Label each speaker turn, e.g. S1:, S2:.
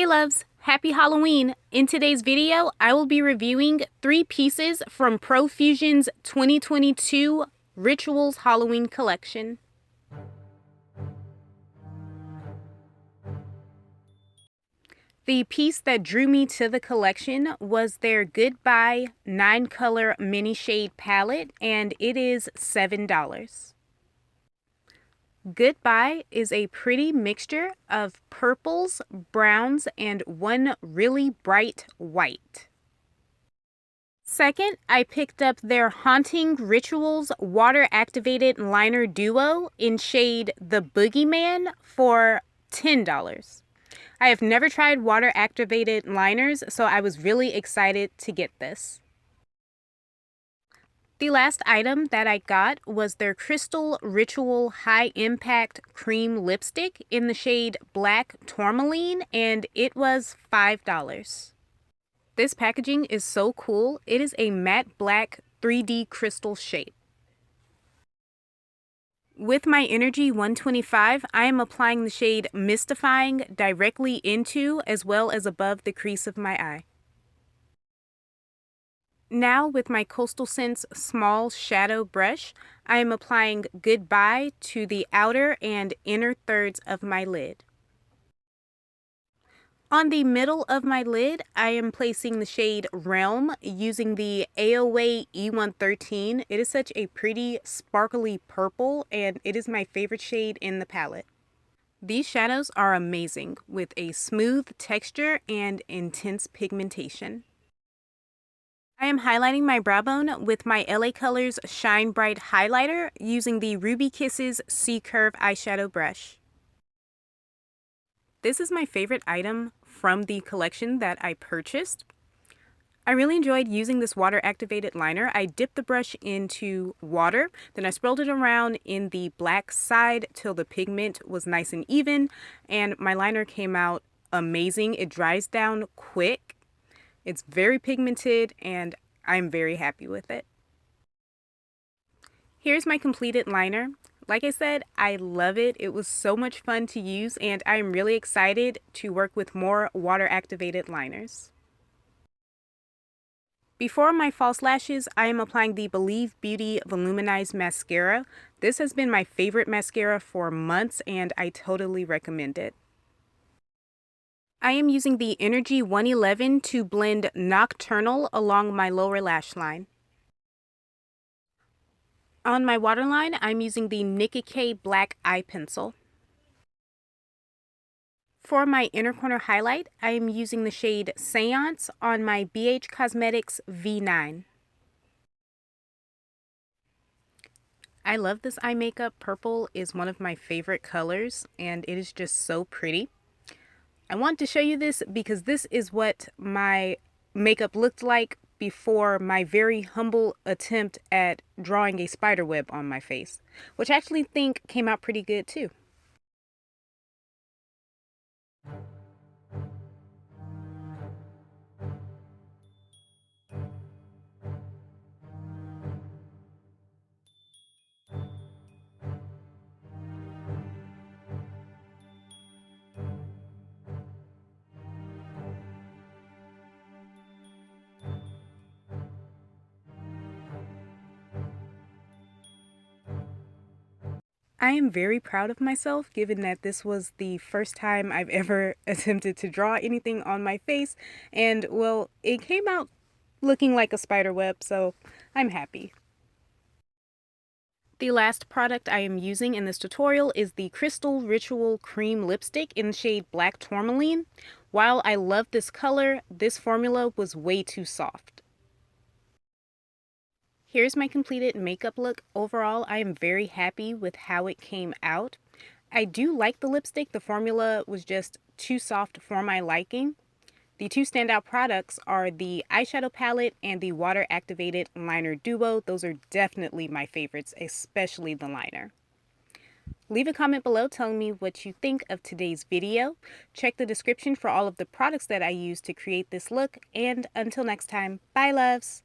S1: Hey loves, happy Halloween! In today's video, I will be reviewing 3 pieces from Profusion's 2022 Rituals Halloween Collection. The piece that drew me to the collection was their Goodbye 9-color mini shade palette, and it is $7. Goodbye is a pretty mixture of purples, browns, and one really bright white. Second, I picked up their Haunting Rituals Water Activated Liner Duo in shade The Boogeyman for $10. I have never tried water activated liners, so I was really excited to get this. The last item that I got was their Crystal Ritual High Impact Cream Lipstick in the shade Black Tourmaline, and it was $5. This packaging is so cool. It is a matte black 3D crystal shape. With my Energy 125, I am applying the shade Mystifying directly into as well as above the crease of my eye. Now with my Coastal Scents small shadow brush, I am applying Goodbye to the outer and inner thirds of my lid. On the middle of my lid, I am placing the shade Realm using the AOA E113. It is such a pretty sparkly purple, and it is my favorite shade in the palette. These shadows are amazing with a smooth texture and intense pigmentation. I am highlighting my brow bone with my LA Colors Shine Bright highlighter using the Ruby Kisses C-Curve eyeshadow brush. This is my favorite item from the collection that I purchased. I really enjoyed using this water activated liner. I dipped the brush into water, then I swirled it around in the black side till the pigment was nice and even, and my liner came out amazing. It dries down quick. It's very pigmented, and I'm very happy with it. Here's my completed liner. Like I said, I love it. It was so much fun to use, and I'm really excited to work with more water-activated liners. Before my false lashes, I am applying the Believe Beauty Volumin'eyes mascara. This has been my favorite mascara for months, and I totally recommend it. I am using the Energy 111 to blend Nocturnal along my lower lash line. On my waterline, I'm using the Nicka Black Eye Pencil. For my inner corner highlight, I am using the shade Seance on my BH Cosmetics V9. I love this eye makeup. Purple is one of my favorite colors, and it is just so pretty. I want to show you this because this is what my makeup looked like before my very humble attempt at drawing a spider web on my face, which I actually think came out pretty good too. I am very proud of myself given that this was the first time I've ever attempted to draw anything on my face, and well, it came out looking like a spider web, so I'm happy. The last product I am using in this tutorial is the Crystal Ritual Cream Lipstick in the shade Black Tourmaline. While I love this color, this formula was way too soft. Here's my completed makeup look. Overall, I am very happy with how it came out. I do like the lipstick. The formula was just too soft for my liking. The two standout products are the eyeshadow palette and the water activated liner duo. Those are definitely my favorites, especially the liner. Leave a comment below telling me what you think of today's video. Check the description for all of the products that I used to create this look. And until next time, bye loves!